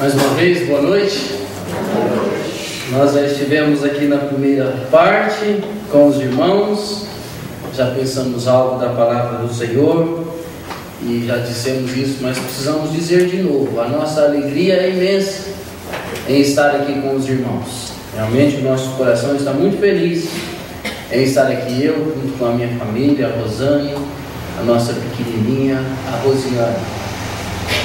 Mais uma vez, boa noite. Nós já estivemos aqui na primeira parte com os irmãos, já pensamos algo da palavra do Senhor e já dissemos isso, mas precisamos dizer de novo: a nossa alegria é imensa em estar aqui com os irmãos. Realmente o nosso coração está muito feliz em estar aqui, eu junto com a minha família, a Rosane, a nossa pequenininha, a Rosiane.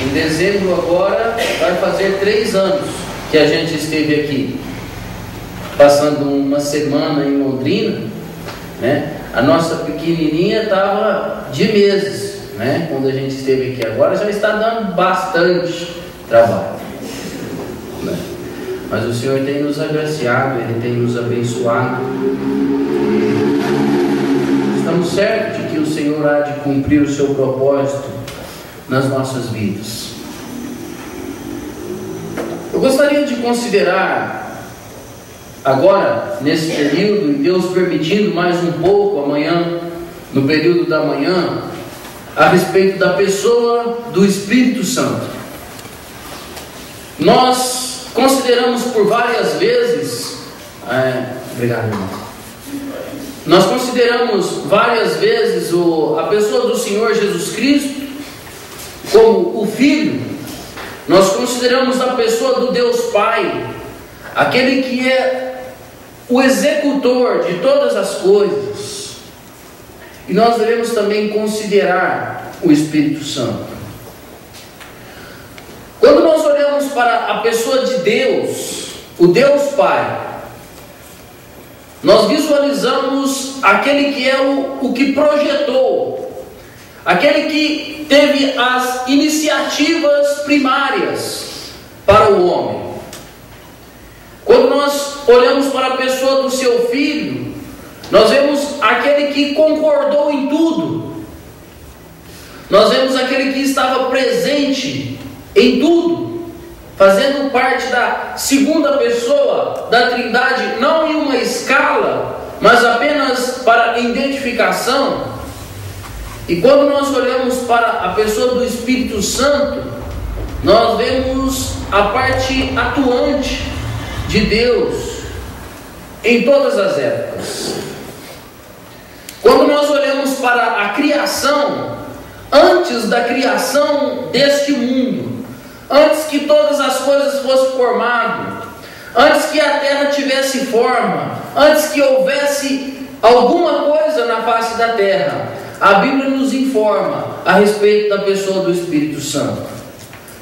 Em dezembro agora vai fazer 3 anos que a gente esteve aqui, passando uma semana em Londrina, né? A nossa pequenininha estava de meses, né? Quando a gente esteve aqui. Agora já está dando bastante trabalho, né? Mas o Senhor tem nos agraciado, Ele tem nos abençoado. Estamos certos de que o Senhor há de cumprir o seu propósito nas nossas vidas. Eu gostaria de considerar agora, nesse período, e Deus permitindo mais um pouco amanhã, no período da manhã, a respeito da pessoa do Espírito Santo. Nós consideramos por várias vezes, obrigado, irmão. Nós consideramos várias vezes a pessoa do Senhor Jesus Cristo como o Filho. Nós consideramos a pessoa do Deus Pai, aquele que é o executor de todas as coisas. E nós devemos também considerar o Espírito Santo. Quando nós olhamos para a pessoa de Deus, o Deus Pai, nós visualizamos aquele que é o que projetou, aquele que teve as iniciativas primárias para o homem. Quando nós olhamos para a pessoa do seu Filho, nós vemos aquele que concordou em tudo. Nós vemos aquele que estava presente em tudo, fazendo parte da segunda pessoa da Trindade, não em uma escala, mas apenas para identificação. E quando nós olhamos para a pessoa do Espírito Santo, nós vemos a parte atuante de Deus em todas as épocas. Quando nós olhamos para a criação, antes da criação deste mundo, antes que todas as coisas fossem formadas, antes que a terra tivesse forma, antes que houvesse alguma coisa na face da terra, a Bíblia nos informa a respeito da pessoa do Espírito Santo.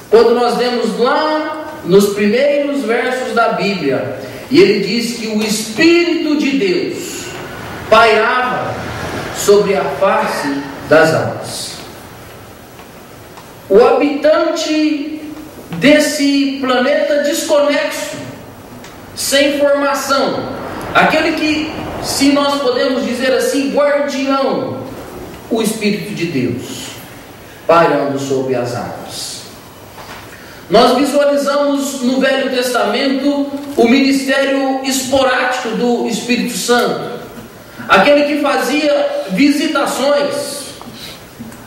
Quando nós vemos lá nos primeiros versos da Bíblia, e ele diz que o Espírito de Deus pairava sobre a face das águas. O habitante desse planeta desconexo, sem formação, aquele que, se nós podemos dizer assim, guardião, o Espírito de Deus pairando sobre as águas. Nós visualizamos no Velho Testamento o ministério esporádico do Espírito Santo, aquele que fazia visitações,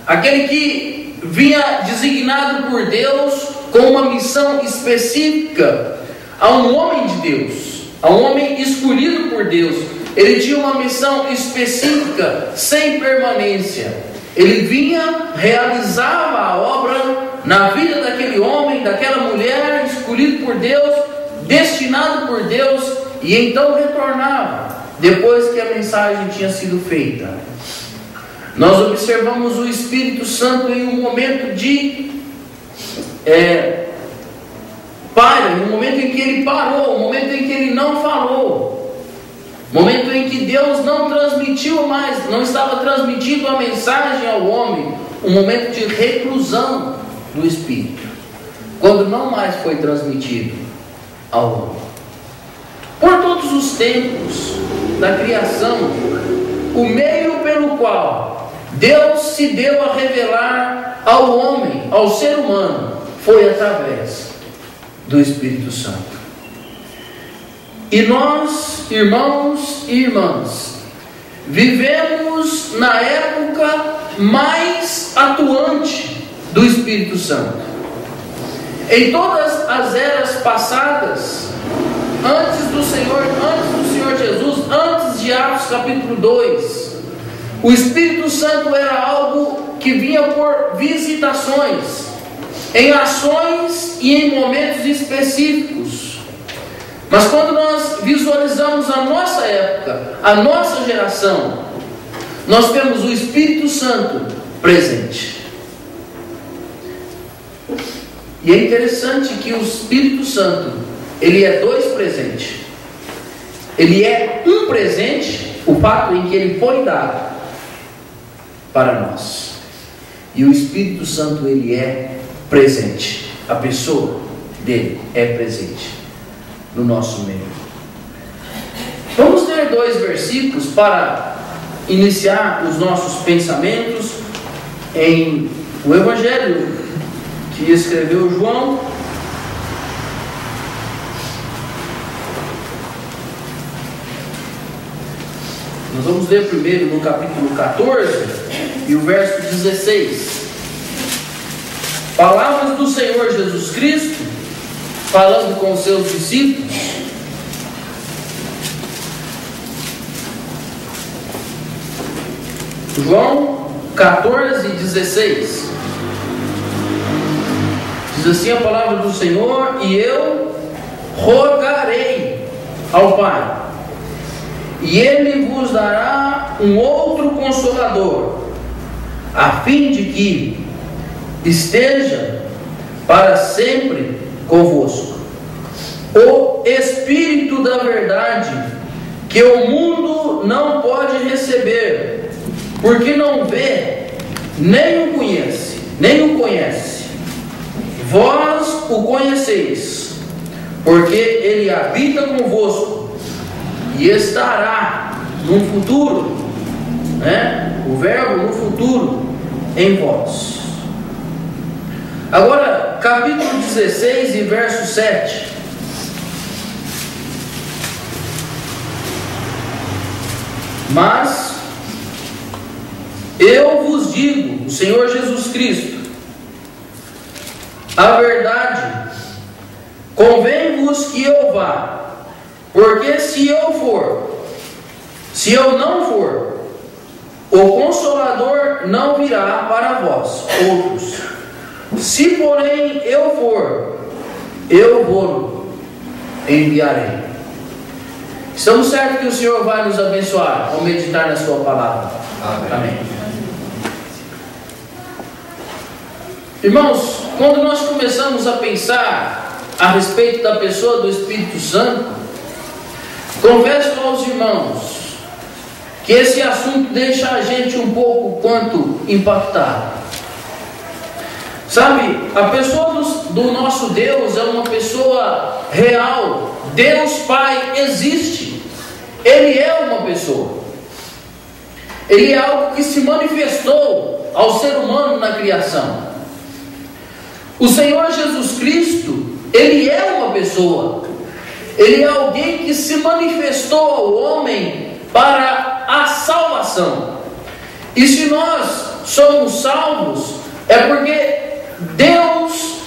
aquele que vinha designado por Deus com uma missão específica a um homem de Deus, a um homem escolhido por Deus. Ele tinha uma missão específica, sem permanência. Ele vinha, realizava a obra na vida daquele homem, daquela mulher, escolhido por Deus, destinado por Deus, e então retornava, depois que a mensagem tinha sido feita. Nós observamos o Espírito Santo em um momento de um momento em que ele parou, um momento em que ele não falou, momento em que Deus não transmitiu mais, não estava transmitindo a mensagem ao homem, um momento de reclusão do Espírito, quando não mais foi transmitido ao homem. Por todos os tempos da criação, o meio pelo qual Deus se deu a revelar ao homem, ao ser humano, foi através do Espírito Santo. E nós, irmãos e irmãs, vivemos na época mais atuante do Espírito Santo. Em todas as eras passadas, antes do Senhor Jesus, antes de Atos capítulo 2, o Espírito Santo era algo que vinha por visitações, em ações e em momentos específicos. Mas quando nós visualizamos a nossa época, a nossa geração, nós temos o Espírito Santo presente. E é interessante que o Espírito Santo, ele é dois presentes. Ele é um presente, o fato em que ele foi dado para nós. E o Espírito Santo, ele é presente. A pessoa dele é presente no nosso meio. Vamos ler 2 versículos para iniciar os nossos pensamentos em o Evangelho que escreveu João. Nós vamos ler primeiro no capítulo 14 e o verso 16. Palavras do Senhor Jesus Cristo, falando com os seus discípulos. João 14, 16. Diz assim a palavra do Senhor: e eu rogarei ao Pai, e Ele vos dará um outro Consolador, a fim de que esteja para sempre convosco. O Espírito da verdade, que o mundo não pode receber, porque não vê, nem o conhece. Vós o conheceis, porque Ele habita convosco e estará no futuro, o verbo no futuro, em vós. Agora, capítulo 16 e verso 7. Mas eu vos digo, o Senhor Jesus Cristo, a verdade, convém-vos que eu vá, porque se eu não for, o Consolador não virá para vós outros. Se porém eu for, eu vou enviarei. Estamos certos que o Senhor vai nos abençoar ao meditar na sua palavra. Amém. Irmãos, quando nós começamos a pensar a respeito da pessoa do Espírito Santo, confesso aos irmãos que esse assunto deixa a gente um pouco quanto impactado. Sabe, a pessoa do nosso Deus é uma pessoa real. Deus Pai existe. Ele é uma pessoa. Ele é algo que se manifestou ao ser humano na criação. O Senhor Jesus Cristo, Ele é uma pessoa. Ele é alguém que se manifestou ao homem para a salvação. E se nós somos salvos, é porque Deus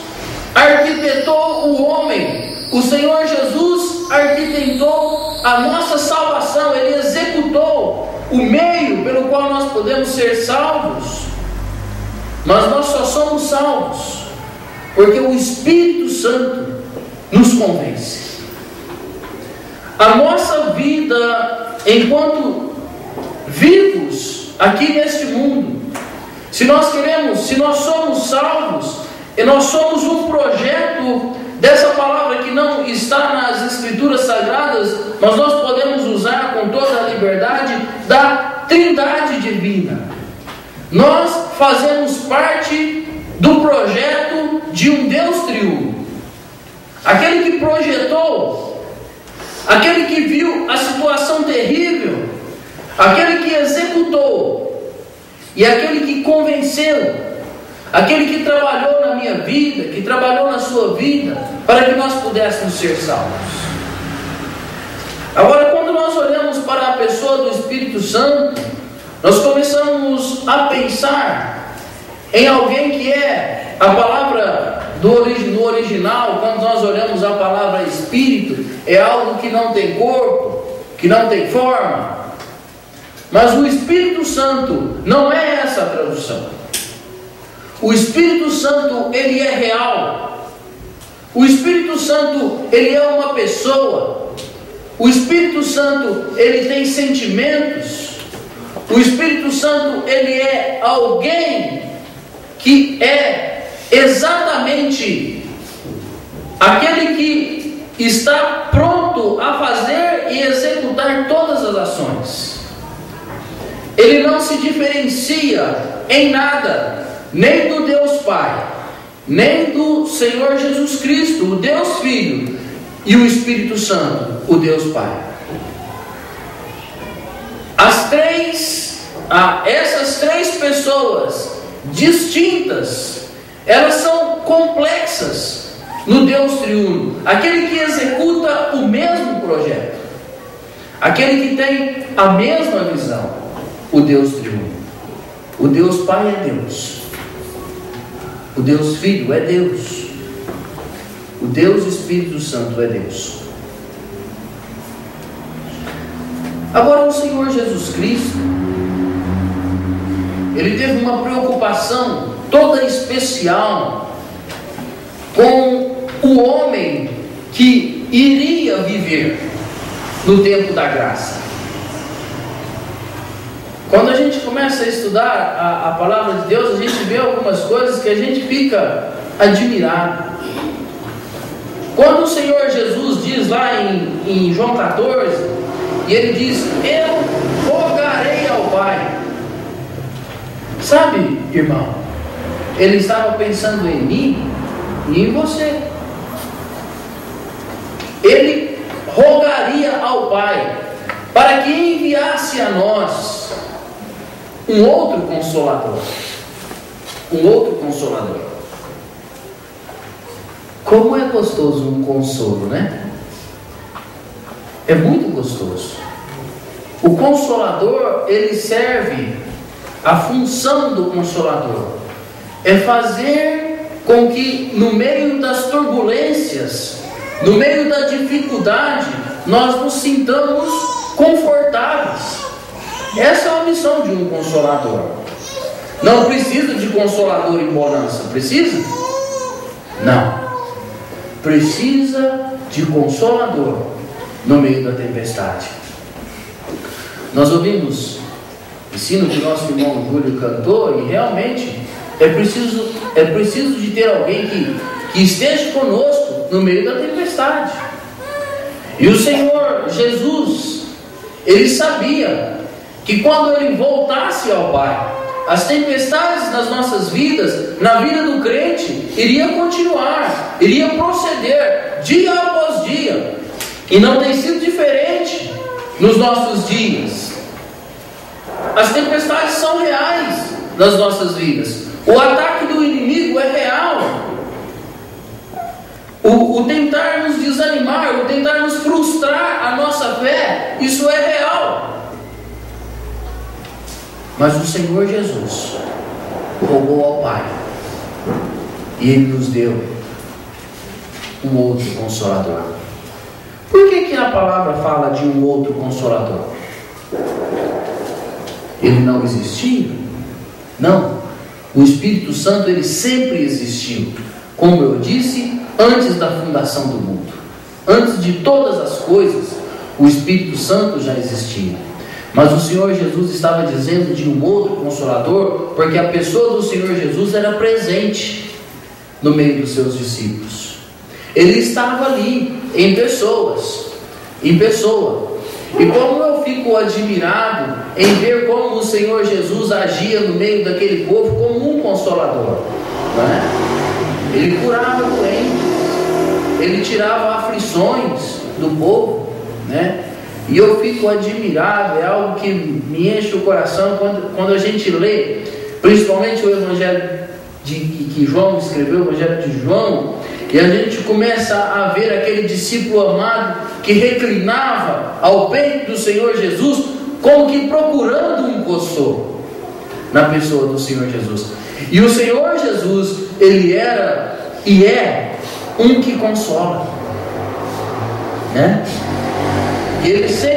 arquitetou o homem. O Senhor Jesus arquitetou a nossa salvação. Ele executou o meio pelo qual nós podemos ser salvos. Mas nós só somos salvos porque o Espírito Santo nos convence. A nossa vida enquanto vivos aqui neste mundo, se nós somos salvos, e nós somos um projeto dessa palavra que não está nas Escrituras Sagradas, mas nós podemos usar com toda a liberdade da Trindade Divina. Nós fazemos parte do projeto de um Deus triuno. Aquele que projetou, aquele que viu a situação terrível, aquele que executou e aquele que convenceu, aquele que trabalhou na minha vida, que trabalhou na sua vida, para que nós pudéssemos ser salvos. Agora, quando nós olhamos para a pessoa do Espírito Santo, nós começamos a pensar em alguém que é, a palavra no original, quando nós olhamos a palavra espírito, é algo que não tem corpo, que não tem forma. Mas o Espírito Santo não é essa a tradução. O Espírito Santo, ele é real. O Espírito Santo, ele é uma pessoa. O Espírito Santo, ele tem sentimentos. O Espírito Santo, ele é alguém que é exatamente aquele que está pronto a fazer e executar todas as ações. Ele não se diferencia em nada, nem do Deus Pai, nem do Senhor Jesus Cristo, o Deus Filho, e o Espírito Santo, o Deus Pai. Essas três pessoas distintas, elas são complexas no Deus triuno. Aquele que executa o mesmo projeto, aquele que tem a mesma visão, o Deus triuno. O Deus Pai é Deus, o Deus Filho é Deus, o Deus Espírito Santo é Deus. Agora, o Senhor Jesus Cristo, ele teve uma preocupação toda especial com o homem que iria viver no tempo da graça. Quando a gente começa a estudar a palavra de Deus, a gente vê algumas coisas que a gente fica admirado. Quando o Senhor Jesus diz lá em João 14, e ele diz: eu rogarei ao Pai. Sabe, irmão, ele estava pensando em mim e em você. Ele rogaria ao Pai para que enviasse a nós um outro consolador. Um outro consolador. Como é gostoso um consolo, né? É muito gostoso. O consolador, ele serve, a função do consolador é fazer com que no meio das turbulências, no meio da dificuldade, nós nos sintamos confortáveis. Essa é a missão de um consolador. Não precisa de consolador em bonança, precisa? Não. Precisa de consolador no meio da tempestade. Nós ouvimos ensino que o nosso irmão Júlio cantou, e realmente é preciso de ter alguém que esteja conosco no meio da tempestade. E o Senhor Jesus, ele sabia que quando ele voltasse ao Pai, as tempestades nas nossas vidas, na vida do crente, iria continuar, iria proceder dia após dia, e não tem sido diferente nos nossos dias. As tempestades são reais nas nossas vidas. O ataque do inimigo é real. O tentar nos desanimar, o tentar nos frustrar a nossa fé, isso é real. Mas o Senhor Jesus rogou ao Pai, e Ele nos deu um outro consolador. Por que a palavra fala de um outro consolador? Ele não existia? Não. O Espírito Santo, ele sempre existiu. Como eu disse, antes da fundação do mundo. Antes de todas as coisas, o Espírito Santo já existia. Mas o Senhor Jesus estava dizendo de um outro consolador, porque a pessoa do Senhor Jesus era presente no meio dos seus discípulos. Ele estava ali, em pessoa. E como eu fico admirado em ver como o Senhor Jesus agia no meio daquele povo como um consolador, não é? Ele curava doentes, ele tirava aflições do povo, né? E eu fico admirado, é algo que me enche o coração quando a gente lê, principalmente o Evangelho que João escreveu, o Evangelho de João, e a gente começa a ver aquele discípulo amado que reclinava ao peito do Senhor Jesus, como que procurando um consolo na pessoa do Senhor Jesus. E o Senhor Jesus, ele era e é um que consola, né? E ele sempre